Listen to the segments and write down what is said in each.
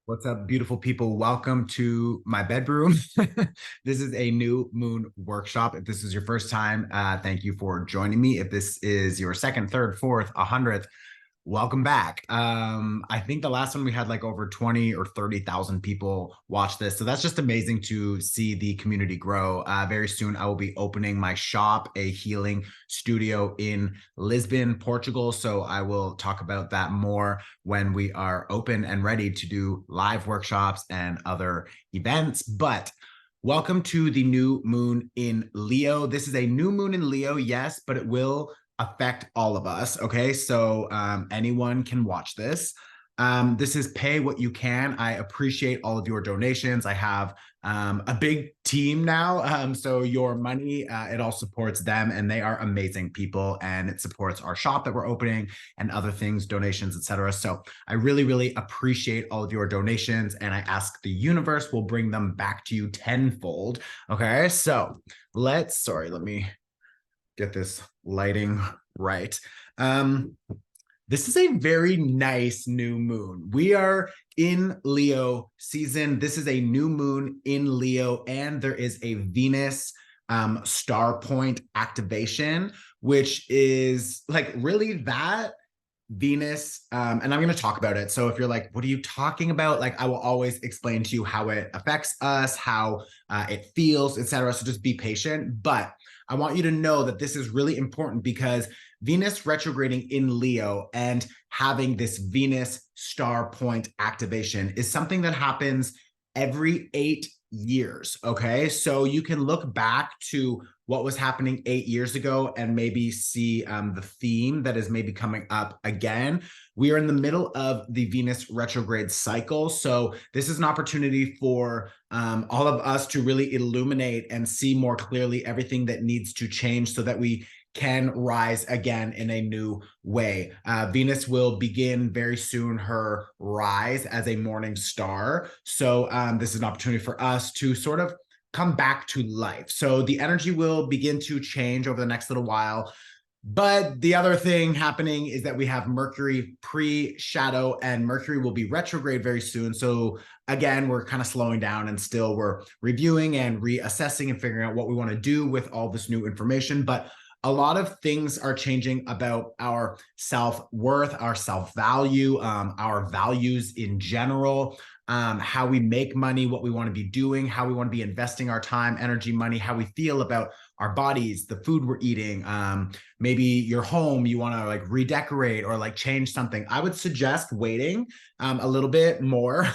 What's up, beautiful people? Welcome to my bedroom. This is a new moon workshop. If this is your first time, thank you for joining me. If this is your second, third, fourth, 100th, welcome back. I think the last one we had like over 20 or 30,000 people watch this. So that's just amazing to see the community grow. Very soon, I will be opening my shop, a healing studio in Lisbon, Portugal. So I will talk about that more when we are open and ready to do live workshops and other events. But welcome to the new moon in Leo. This is a new moon in Leo, yes, but it will affect all of us. Okay, so anyone can watch this. This is pay what you can. I appreciate all of your donations. I have a big team now, so your money, it all supports them, and they are amazing people, and it supports our shop that we're opening and other things, donations, etc. So I really, really appreciate all of your donations, and I ask the universe will bring them back to you tenfold. Okay, so let me get this lighting right. This is a very nice new moon. We are in Leo season. This is a new moon in Leo, and there is a Venus star point activation, which is like really that Venus, and I'm going to talk about it. So if you're like, what are you talking about? Like, I will always explain to you how it affects us, how it feels, etc. So just be patient. But I want you to know that this is really important because Venus retrograding in Leo and having this Venus star point activation is something that happens every 8 years. Okay. So you can look back to what was happening 8 years ago and maybe see the theme that is maybe coming up again. We are in the middle of the Venus retrograde cycle. So this is an opportunity for all of us to really illuminate and see more clearly everything that needs to change so that we can rise again in a new way. Venus will begin very soon her rise as a morning star. So this is an opportunity for us to sort of come back to life. So the energy will begin to change over the next little while. But the other thing happening is that we have Mercury pre-shadow, and Mercury will be retrograde very soon. So again, we're kind of slowing down and still we're reviewing and reassessing and figuring out what we want to do with all this new information. But a lot of things are changing about our self-worth, our self-value, our values in general, how we make money, what we want to be doing, how we want to be investing our time, energy, money, how we feel about our bodies, the food we're eating. Maybe your home, you want to like redecorate or like change something. I would suggest waiting a little bit more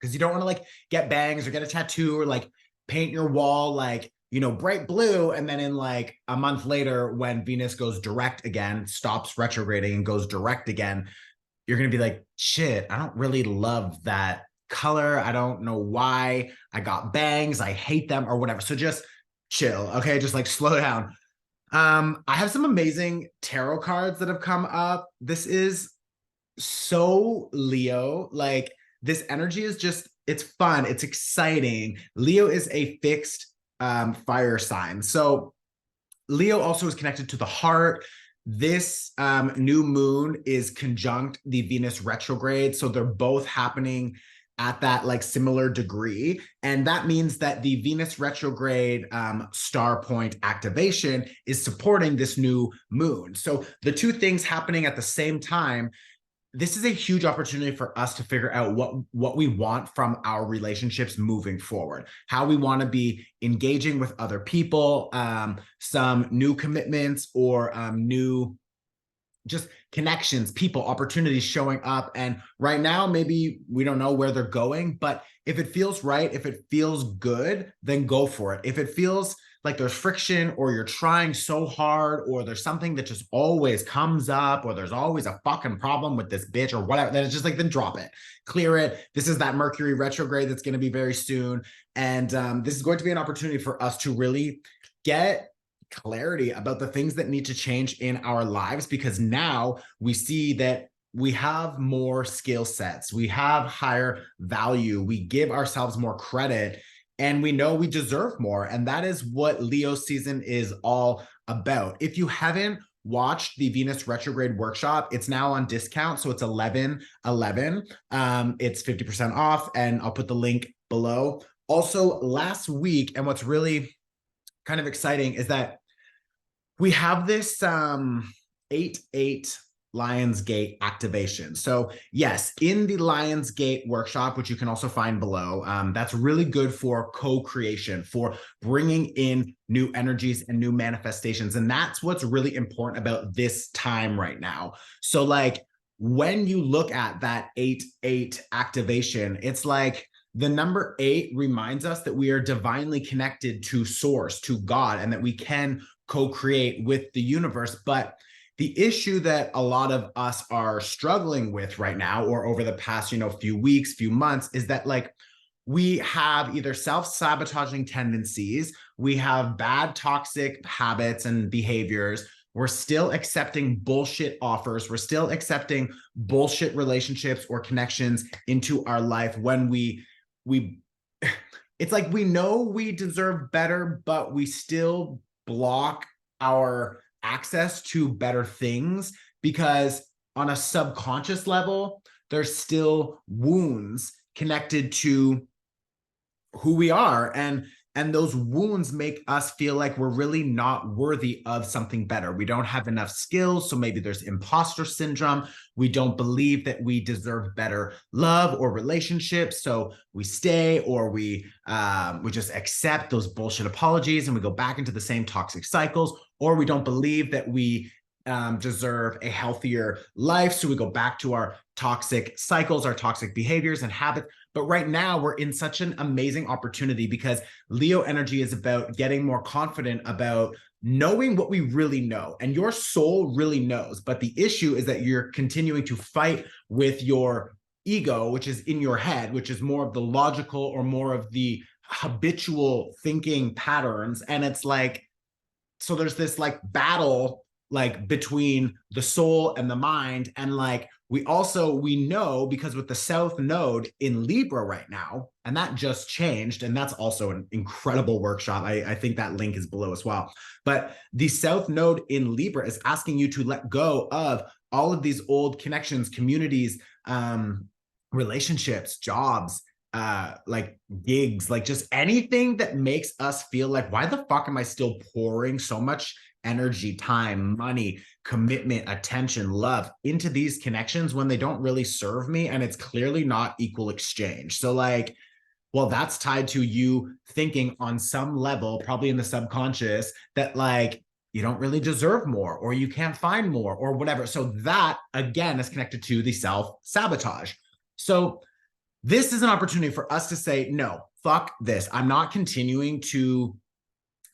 because you don't want to like get bangs or get a tattoo or like paint your wall like, bright blue. And then in like a month later, when Venus goes direct again, stops retrograding and goes direct again, you're going to be like, shit, I don't really love that color. I don't know why I got bangs. I hate them or whatever. So just chill. Okay. Just like slow down. I have some amazing tarot cards that have come up. This is so Leo. Like this energy is just, it's fun. It's exciting. Leo is a fixed fire sign. So Leo also is connected to the heart. This new moon is conjunct the Venus retrograde. So they're both happening at that like similar degree. And that means that the Venus retrograde star point activation is supporting this new moon. So the two things happening at the same time, this is a huge opportunity for us to figure out what we want from our relationships moving forward, how we want to be engaging with other people, some new commitments or new just connections, people, opportunities showing up. And right now, maybe we don't know where they're going, but if it feels right, if it feels good, then go for it. If it feels like there's friction or you're trying so hard or there's something that just always comes up or there's always a fucking problem with this bitch or whatever, then it's just like, then drop it, clear it. This is that Mercury retrograde that's going to be very soon. And this is going to be an opportunity for us to really get clarity about the things that need to change in our lives, because now we see that we have more skill sets, we have higher value, we give ourselves more credit, and we know we deserve more. And that is what Leo season is all about. If you haven't watched the Venus retrograde workshop, it's now on discount. So it's 11/11. It's 50% off, and I'll put the link below. Also, last week, and what's really kind of exciting is that we have this 8/8 Lionsgate activation. So yes, in the Lionsgate workshop, which you can also find below, that's really good for co-creation, for bringing in new energies and new manifestations. And that's what's really important about this time right now. So like when you look at that 8/8 activation, it's like the number 8 reminds us that we are divinely connected to source, to God, and that we can co-create with the universe. But the issue that a lot of us are struggling with right now, or over the past, few weeks, few months, is that like we have either self-sabotaging tendencies, we have bad toxic habits and behaviors, we're still accepting bullshit offers, we're still accepting bullshit relationships or connections into our life when we it's like we know we deserve better, but we still block our access to better things because on a subconscious level, there's still wounds connected to who we are, and those wounds make us feel like we're really not worthy of something better. We don't have enough skills, so maybe there's imposter syndrome. We don't believe that we deserve better love or relationships, so we stay, or we just accept those bullshit apologies and we go back into the same toxic cycles, or we don't believe that we deserve a healthier life, so we go back to our toxic cycles, our toxic behaviors and habits. But right now we're in such an amazing opportunity because Leo energy is about getting more confident about knowing what we really know, and your soul really knows. But the issue is that you're continuing to fight with your ego, which is in your head, which is more of the logical or more of the habitual thinking patterns. And it's like, so there's this like battle like between the soul and the mind. And like we know, because with the South Node in Libra right now, and that just changed, and that's also an incredible workshop. I think that link is below as well. But the South Node in Libra is asking you to let go of all of these old connections, communities, relationships, jobs, like gigs, like just anything that makes us feel like, why the fuck am I still pouring so much energy, time, money, commitment, attention, love into these connections when they don't really serve me, and it's clearly not equal exchange. So like, well, that's tied to you thinking on some level, probably in the subconscious, that like you don't really deserve more, or you can't find more, or whatever. So that again is connected to the self-sabotage. So this is an opportunity for us to say, no, fuck this. I'm not continuing to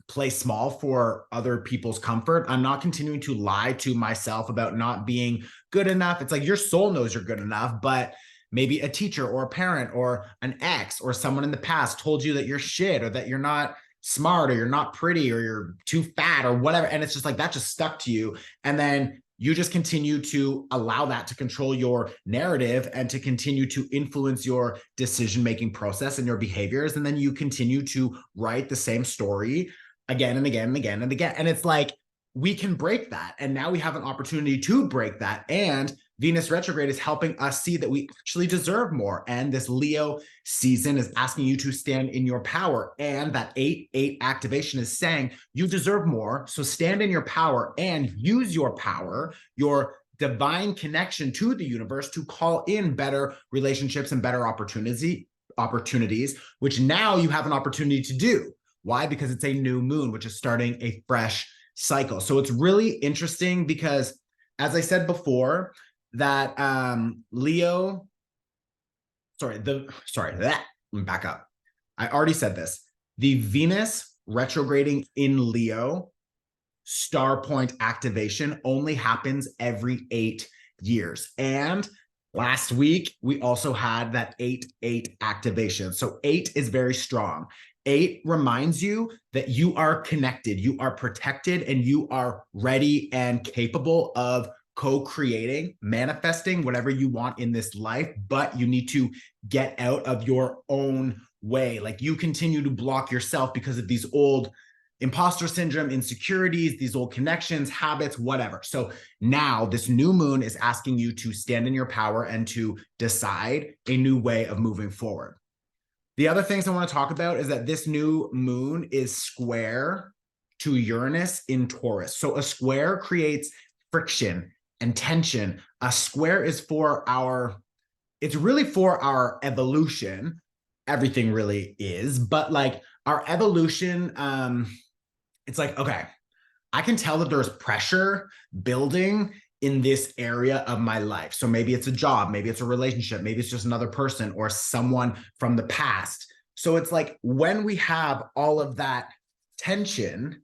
play small for other people's comfort. I'm not continuing to lie to myself about not being good enough. It's like your soul knows you're good enough, but maybe a teacher or a parent or an ex or someone in the past told you that you're shit, or that you're not smart, or you're not pretty, or you're too fat, or whatever. And it's just like that just stuck to you. And then you just continue to allow that to control your narrative and to continue to influence your decision-making process and your behaviors. And then you continue to write the same story again and again and again and again. And it's like, we can break that. And now we have an opportunity to break that. And Venus retrograde is helping us see that we actually deserve more. And this Leo season is asking you to stand in your power. And that 8/8 activation is saying you deserve more. So stand in your power and use your power, your divine connection to the universe, to call in better relationships and better opportunities, which now you have an opportunity to do. Why? Because it's a new moon, which is starting a fresh cycle. So it's really interesting because, as I said before, that Leo, let me back up. I already said this. The Venus retrograding in Leo star point activation only happens every 8 years. And last week, we also had that 8/8 activation. So 8 is very strong. 8 reminds you that you are connected, you are protected, and you are ready and capable of co-creating, manifesting whatever you want in this life, but you need to get out of your own way. Like you continue to block yourself because of these old imposter syndrome, insecurities, these old connections, habits, whatever. So now this new moon is asking you to stand in your power and to decide a new way of moving forward. The other things I want to talk about is that this new moon is square to Uranus in Taurus. So a square creates friction and tension. A square is for it's really for our evolution. Everything really is, but like our evolution, it's like, okay, I can tell that there's pressure building in this area of my life. So maybe it's a job, maybe it's a relationship, maybe it's just another person or someone from the past. So it's like when we have all of that tension,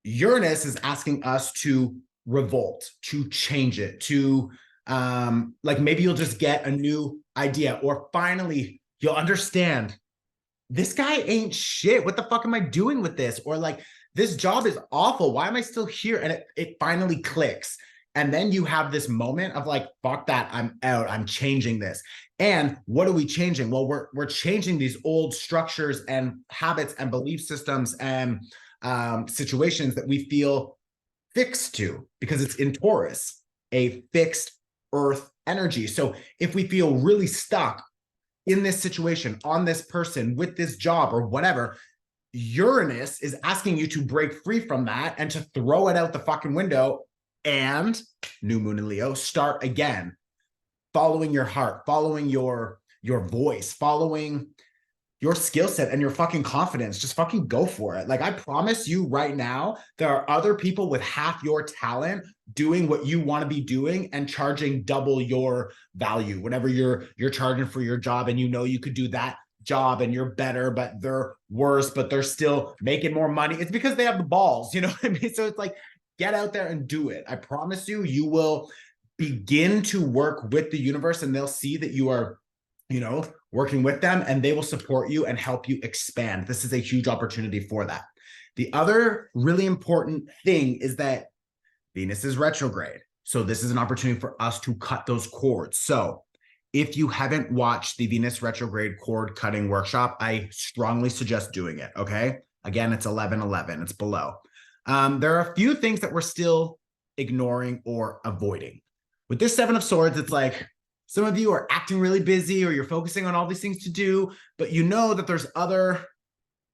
Uranus is asking us to revolt, to change it, to like maybe you'll just get a new idea, or finally you'll understand this guy ain't shit. What the fuck am I doing with this? Or like, this job is awful. Why am I still here? And it finally clicks. And then you have this moment of like, fuck that, I'm out, I'm changing this. And what are we changing? Well, we're changing these old structures and habits and belief systems and situations that we feel fixed to, because it's in Taurus, a fixed earth energy. So if we feel really stuck in this situation, on this person, with this job or whatever, Uranus is asking you to break free from that and to throw it out the fucking window and, new moon in Leo, start again, following your heart, following your voice, following your skill set and your fucking confidence. Just fucking go for it. Like, I promise you right now, there are other people with half your talent doing what you want to be doing and charging double your value. Whenever you're charging for your job and you know you could do that job and you're better, but they're worse, but they're still making more money. It's because they have the balls, you know what I mean? So it's like, get out there and do it. I promise you, you will begin to work with the universe and they'll see that you are, you know, working with them, and they will support you and help you expand. This is a huge opportunity for that. The other really important thing is that Venus is retrograde. So this is an opportunity for us to cut those cords. So if you haven't watched the Venus retrograde cord cutting workshop, I strongly suggest doing it. Okay. Again, it's 11/11. It's below. There are a few things that we're still ignoring or avoiding. With this Seven of Swords, it's like, some of you are acting really busy or you're focusing on all these things to do, but you know that there's other,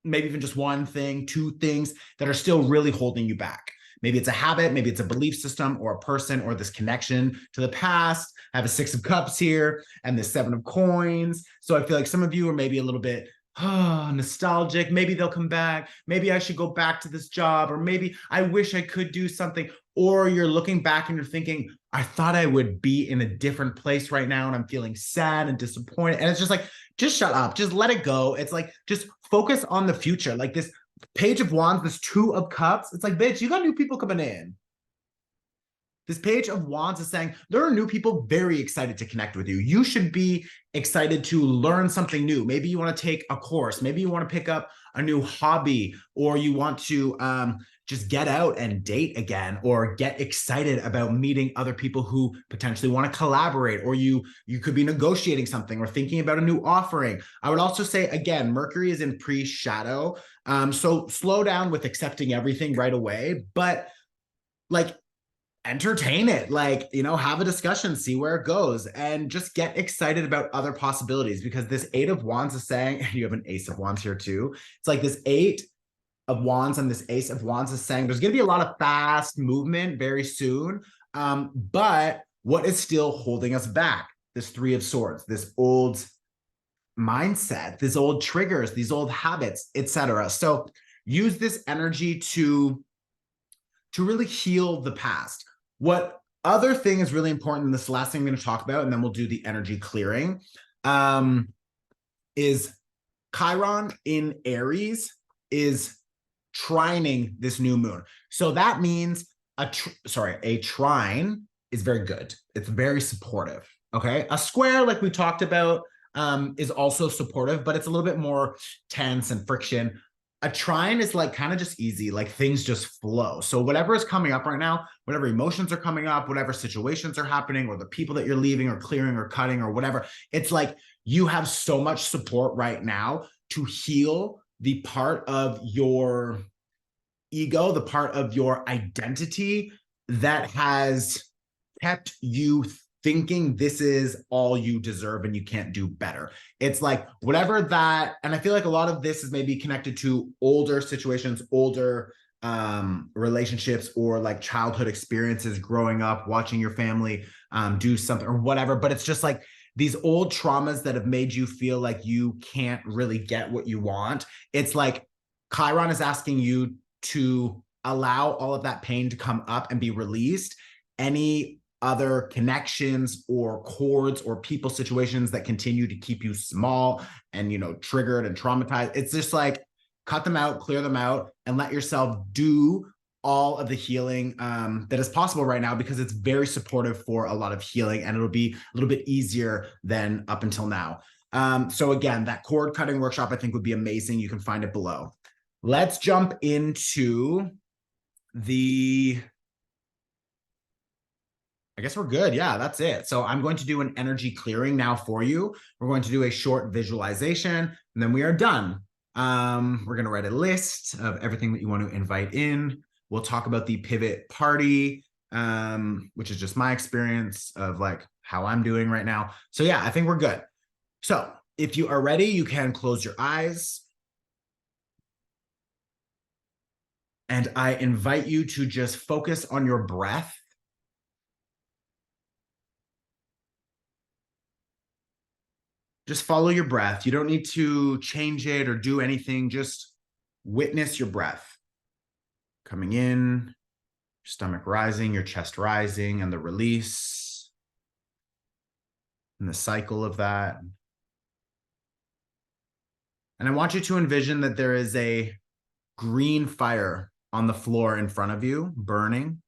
maybe even just one thing, two things that are still really holding you back. Maybe it's a habit, maybe it's a belief system or a person or this connection to the past. I have a Six of Cups here and the Seven of Coins. So I feel like some of you are maybe a little bit nostalgic. Maybe they'll come back. Maybe I should go back to this job, or maybe I wish I could do something. Or you're looking back and you're thinking, I thought I would be in a different place right now and I'm feeling sad and disappointed. And it's just like, just shut up, just let it go. It's like, just focus on the future. Like this Page of Wands, this Two of Cups, it's like, bitch, you got new people coming in. This Page of Wands is saying there are new people very excited to connect with you. You should be excited to learn something new. Maybe you want to take a course. Maybe you want to pick up a new hobby, or you want to just get out and date again, or get excited about meeting other people who potentially want to collaborate, or you could be negotiating something or thinking about a new offering. I would also say, again, Mercury is in pre-shadow. So slow down with accepting everything right away, but like, entertain it, like, you know, have a discussion, see where it goes, and just get excited about other possibilities, because this Eight of Wands is saying, and you have an Ace of Wands here too. It's like this Eight of Wands and this Ace of Wands is saying there's going to be a lot of fast movement very soon. But what is still holding us back? This Three of Swords, this old mindset, these old triggers, these old habits, etc. So use this energy to really heal the past. What other thing is really important, and this last thing I'm going to talk about, and then we'll do the energy clearing, is Chiron in Aries is trining this new moon. So that means a trine is very good. It's very supportive. Okay. A square, like we talked about, is also supportive, but it's a little bit more tense and friction. A trine is like kind of just easy, like things just flow. So whatever is coming up right now, whatever emotions are coming up, whatever situations are happening, or the people that you're leaving or clearing or cutting or whatever, it's like you have so much support right now to heal the part of your ego, the part of your identity that has kept you thinking this is all you deserve and you can't do better. It's like whatever that, and I feel like a lot of this is maybe connected to older situations, older relationships, or like childhood experiences growing up, watching your family do something or whatever. But it's just like these old traumas that have made you feel like you can't really get what you want. It's like Chiron is asking you to allow all of that pain to come up and be released. Any other connections or cords or people situations that continue to keep you small and, you know, triggered and traumatized, it's just like cut them out, clear them out, and let yourself do all of the healing that is possible right now, because it's very supportive for a lot of healing, and it'll be a little bit easier than up until now. So again, that cord cutting workshop I think would be amazing. You can find it below. Let's jump into I guess we're good. Yeah, that's it. So I'm going to do an energy clearing now for you. We're going to do a short visualization, and then we are done. We're going to write a list of everything that you want to invite in. We'll talk about the pivot party, which is just my experience of like how I'm doing right now. So yeah, I think we're good. So if you are ready, you can close your eyes. And I invite you to just focus on your breath. Just follow your breath. You don't need to change it or do anything. Just witness your breath. Coming in, your stomach rising, your chest rising, and the release. And the cycle of that. And I want you to envision that there is a green fire on the floor in front of you, burning.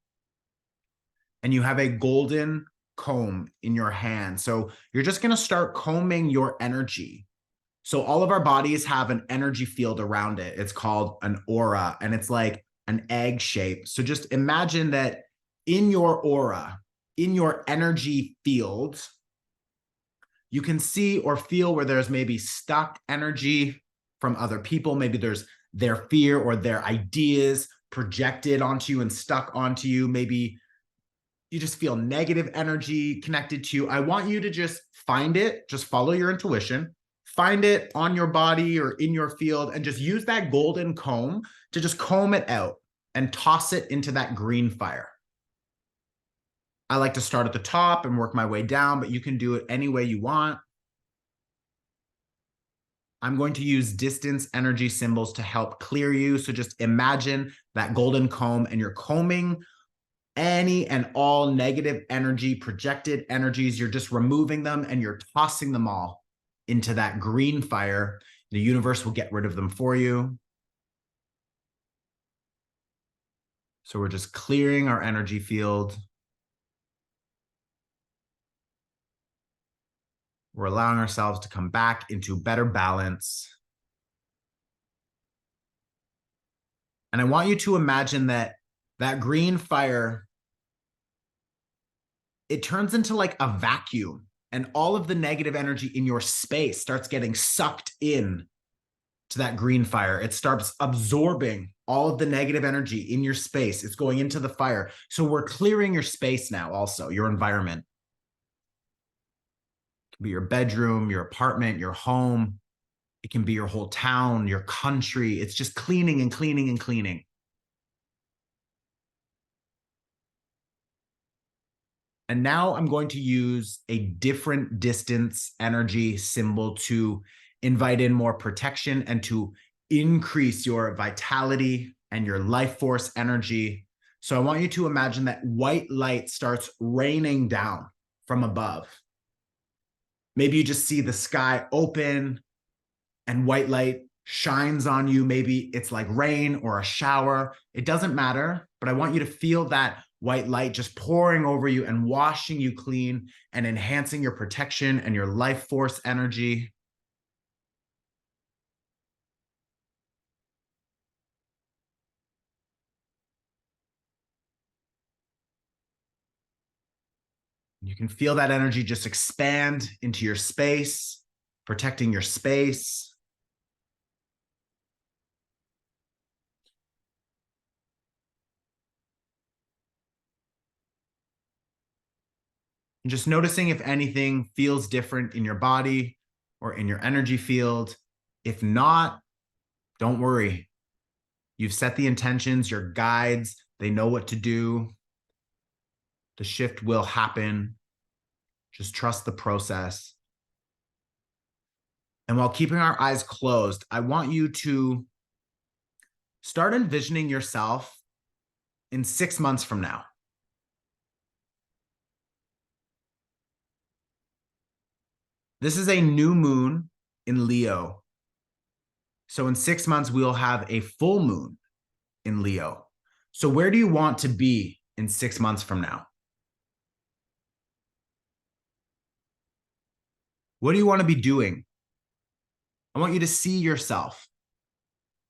And you have a golden comb in your hand. So you're just going to start combing your energy. So all of our bodies have an energy field around it. It's called an aura, and it's like an egg shape. So just imagine that in your aura, in your energy field, you can see or feel where there's maybe stuck energy from other people. Maybe there's their fear or their ideas projected onto you and stuck onto you. Maybe you just feel negative energy connected to you. I want you to just find it, just follow your intuition, find it on your body or in your field, and just use that golden comb to just comb it out and toss it into that green fire. I like to start at the top and work my way down, but you can do it any way you want. I'm going to use distance energy symbols to help clear you. So just imagine that golden comb, and you're combing any and all negative energy, projected energies. You're just removing them and you're tossing them all into that green fire. The universe will get rid of them for you. So we're just clearing our energy field. We're allowing ourselves to come back into better balance. And I want you to imagine that that green fire, it turns into like a vacuum, and all of the negative energy in your space starts getting sucked in to that green fire. It starts absorbing all of the negative energy in your space. It's going into the fire. So we're clearing your space now, also your environment. It can be your bedroom, your apartment, your home. It can be your whole town, your country. It's just cleaning and cleaning and cleaning. And now I'm going to use a different distance energy symbol to invite in more protection and to increase your vitality and your life force energy. So I want you to imagine that white light starts raining down from above. Maybe you just see the sky open and white light shines on you. Maybe it's like rain or a shower. It doesn't matter, but I want you to feel that white light just pouring over you and washing you clean and enhancing your protection and your life force energy. You can feel that energy just expand into your space, protecting your space. And just noticing if anything feels different in your body or in your energy field. If not, don't worry. You've set the intentions, your guides, they know what to do. The shift will happen. Just trust the process. And while keeping our eyes closed, I want you to start envisioning yourself in 6 months from now. This is a new moon in Leo. So in 6 months, we'll have a full moon in Leo. So where do you want to be in 6 months from now? What do you want to be doing? I want you to see yourself.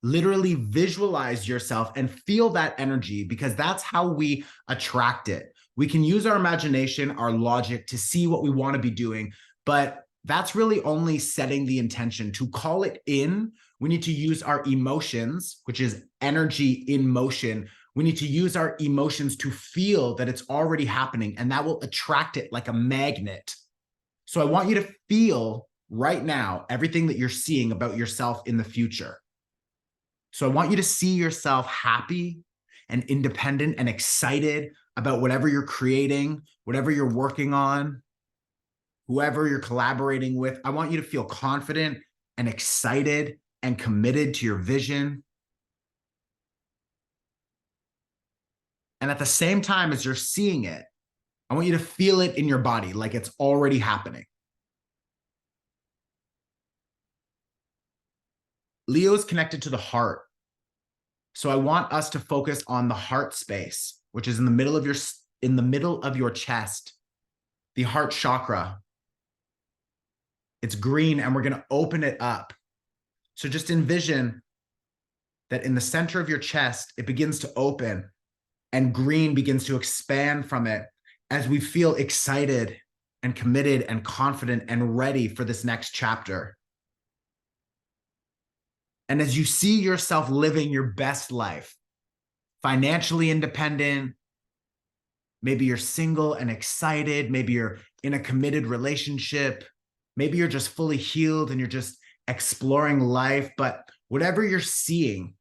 Literally visualize yourself and feel that energy, because that's how we attract it. We can use our imagination, our logic to see what we want to be doing, but that's really only setting the intention. To call it in, we need to use our emotions, which is energy in motion. We need to use our emotions to feel that it's already happening, and that will attract it like a magnet. So I want you to feel right now everything that you're seeing about yourself in the future. So I want you to see yourself happy and independent and excited about whatever you're creating, whatever you're working on, whoever you're collaborating with. I want you to feel confident and excited and committed to your vision. And at the same time as you're seeing it, I want you to feel it in your body like it's already happening. Leo is connected to the heart. So I want us to focus on the heart space, which is in the middle of your chest, the heart chakra. It's green, and we're going to open it up. So just envision that in the center of your chest, it begins to open, and green begins to expand from it as we feel excited and committed and confident and ready for this next chapter. And as you see yourself living your best life, financially independent, maybe you're single and excited, maybe you're in a committed relationship, maybe you're just fully healed and you're just exploring life, but whatever you're seeing,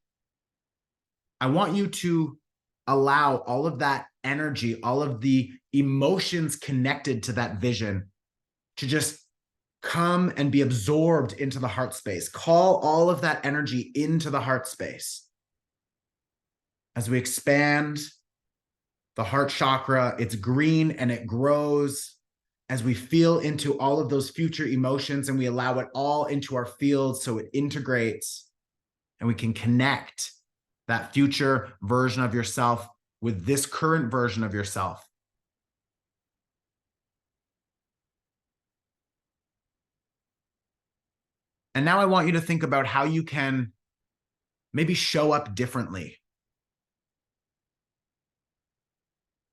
I want you to allow all of that energy, all of the emotions connected to that vision to just come and be absorbed into the heart space. Call all of that energy into the heart space. As we expand the heart chakra, it's green and it grows as we feel into all of those future emotions, and we allow it all into our field so it integrates, and we can connect that future version of yourself with this current version of yourself. And now I want you to think about how you can maybe show up differently.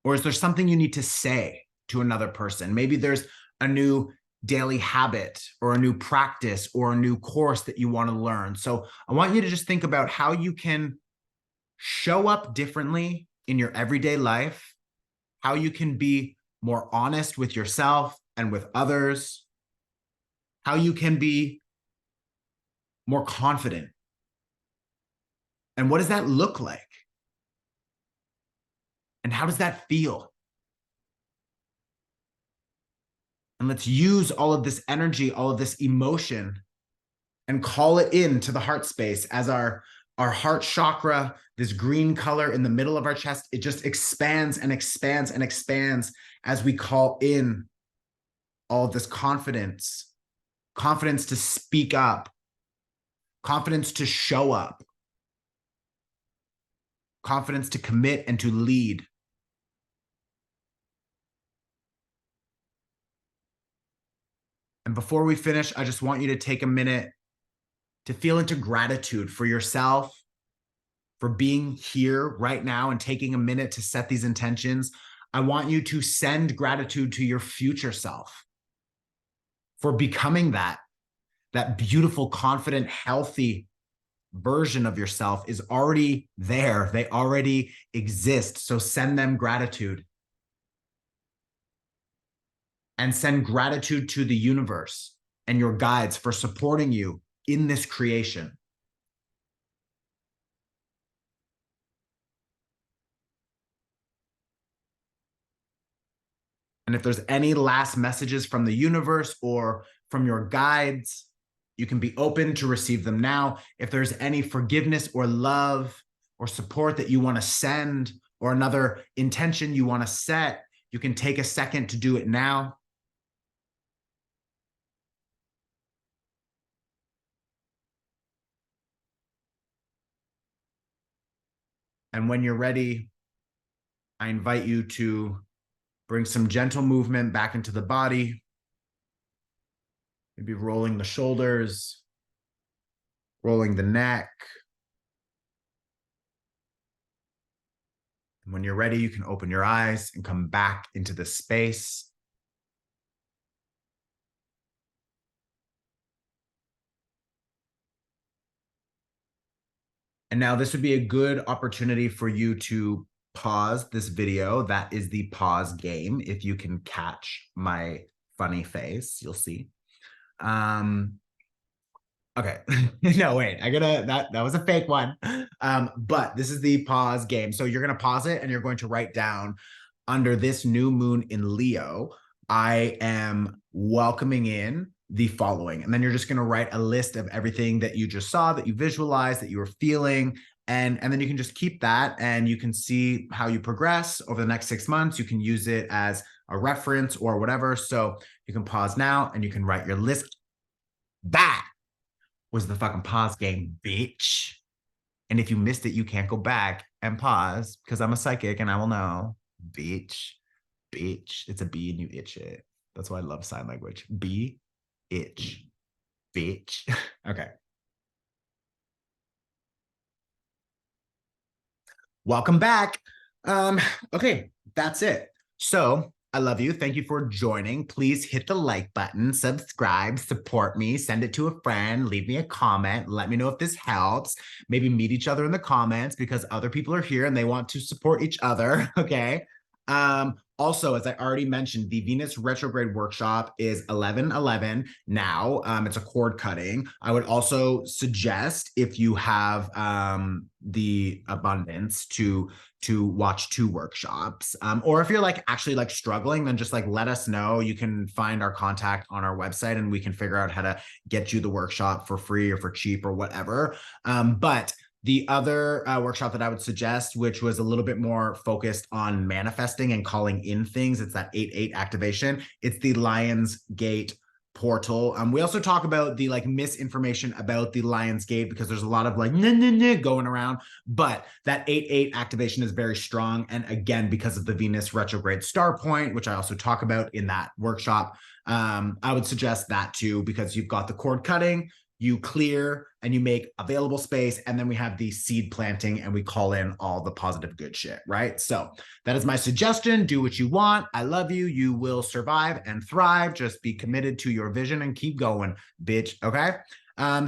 Or is there something you need to say to another person? Maybe there's a new daily habit or a new practice or a new course that you want to learn. So I want you to just think about how you can show up differently in your everyday life, how you can be more honest with yourself and with others, how you can be more confident. And what does that look like? And how does that feel? And let's use all of this energy, all of this emotion, and call it into the heart space as our heart chakra, this green color in the middle of our chest, it just expands and expands and expands as we call in all of this confidence, confidence to speak up, confidence to show up, confidence to commit and to lead. And before we finish, I just want you to take a minute to feel into gratitude for yourself, for being here right now and taking a minute to set these intentions. I want you to send gratitude to your future self for becoming that beautiful, confident, healthy version of yourself is already there. They already exist. So send them gratitude. and send gratitude to the universe and your guides for supporting you in this creation. And if there's any last messages from the universe or from your guides, you can be open to receive them now. If there's any forgiveness or love or support that you want to send or another intention you want to set, you can take a second to do it now. And when you're ready, I invite you to bring some gentle movement back into the body. Maybe rolling the shoulders, rolling the neck. And when you're ready, you can open your eyes and come back into the space. And now this would be a good opportunity for you to pause this video. That is the pause game. If you can catch my funny face, you'll see. Okay. No, wait. That was a fake one. But this is the pause game. So you're gonna pause it and you're going to write down under this new moon in Leo, I am welcoming in the following. And then you're just going to write a list of everything that you just saw, that you visualized, that you were feeling. And then you can just keep that and you can see how you progress over the next 6 months. You can use it as a reference or whatever. So you can pause now and you can write your list. That was the fucking pause game, bitch. And if you missed it, you can't go back and pause because I'm a psychic and I will know. Bitch. It's a B and you itch it. That's why I love sign language. B, itch, bitch. Okay. Welcome back. Okay, that's it. So I love you. Thank you for joining. Please hit the like button, subscribe, support me, send it to a friend, leave me a comment, let me know if this helps. Maybe meet each other in the comments because other people are here and they want to support each other. Okay. Also, as I already mentioned, the Venus retrograde workshop is 11/11 now. It's a cord cutting. I would also suggest if you have the abundance to watch 2 workshops, or if you're like actually like struggling, then just like let us know. You can find our contact on our website and we can figure out how to get you the workshop for free or for cheap or whatever. But the other workshop that I would suggest, which was a little bit more focused on manifesting and calling in things, it's that 8/8 activation. It's the Lion's Gate portal. We also talk about the like misinformation about the Lion's Gate because there's a lot of like going around, but that 8/8 activation is very strong. And again, because of the Venus retrograde star point, which I also talk about in that workshop, I would suggest that too, because you've got the cord cutting, you clear and you make available space. And then we have the seed planting and we call in all the positive good shit, right? So that is my suggestion. Do what you want. I love you. You will survive and thrive. Just be committed to your vision and keep going, bitch. Okay.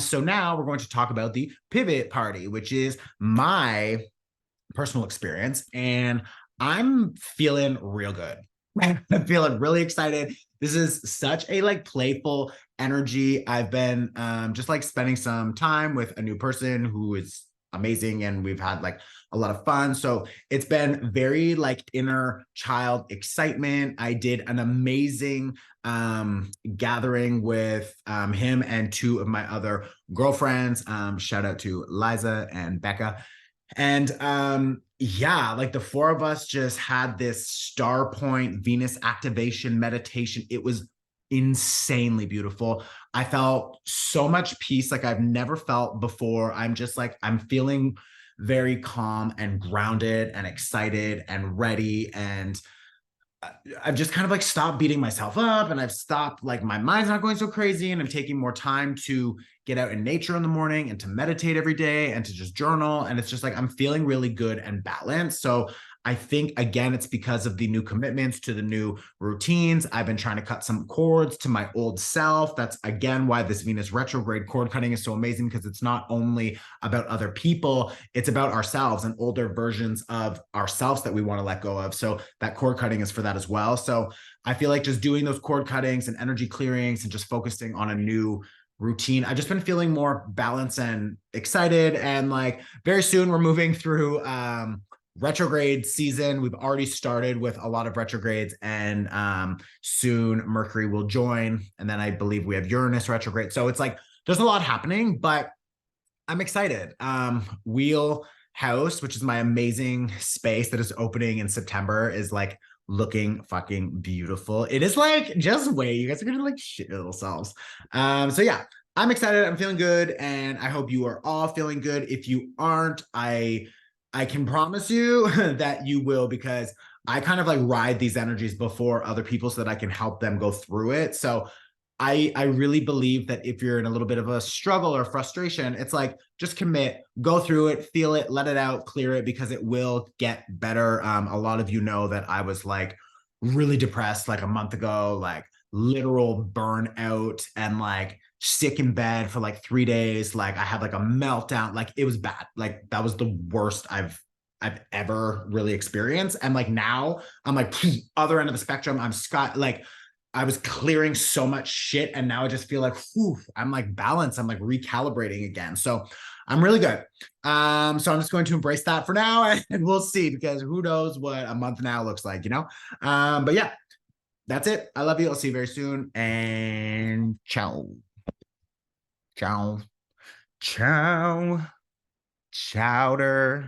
So now we're going to talk about the pivot party, which is my personal experience. And I'm feeling real good. I'm feeling really excited. This is such a like playful energy. I've been just like spending some time with a new person who is amazing and we've had like a lot of fun. So it's been very like inner child excitement. I did an amazing gathering with him and 2 of my other girlfriends. Shout out to Liza and Becca. And yeah, like the 4 of us just had this star point Venus activation meditation. It was insanely beautiful. I felt so much peace like I've never felt before. I'm just like, I'm feeling very calm and grounded and excited and ready. And I've just kind of like stopped beating myself up and I've stopped like my mind's not going so crazy and I'm taking more time to get out in nature in the morning and to meditate every day and to just journal. And it's just like I'm feeling really good and balanced. So I think, again, it's because of the new commitments to the new routines. I've been trying to cut some cords to my old self. That's, again, why this Venus retrograde cord cutting is so amazing, because it's not only about other people, it's about ourselves and older versions of ourselves that we want to let go of. So that cord cutting is for that as well. So I feel like just doing those cord cuttings and energy clearings and just focusing on a new routine, I've just been feeling more balanced and excited. And like very soon we're moving through retrograde season. We've already started with a lot of retrogrades, and soon Mercury will join. And then I believe we have Uranus retrograde. So it's like there's a lot happening, but I'm excited. Wheel House, which is my amazing space that is opening in September, is like looking fucking beautiful. It is like, just wait, you guys are gonna like shit your little selves. So yeah, I'm excited. I'm feeling good, and I hope you are all feeling good. If you aren't, I can promise you that you will, because I kind of like ride these energies before other people so that I can help them go through it. So I really believe that if you're in a little bit of a struggle or frustration, it's like just commit, go through it, feel it, let it out, clear it, because it will get better. A lot of you know that I was like really depressed like a month ago, like literal burnout, and like sick in bed for like 3 days. Like I had like a meltdown. Like it was bad. Like that was the worst I've ever really experienced. And like now I'm like other end of the spectrum. I'm Scott, like I was clearing so much shit, and now I just feel like, whew, I'm like balanced. I'm like recalibrating again. So I'm really good. So I'm just going to embrace that for now, and we'll see, because who knows what a month now looks like, you know? But yeah, that's it. I love you. I'll see you very soon, and ciao. Ciao. Ciao. Chowder.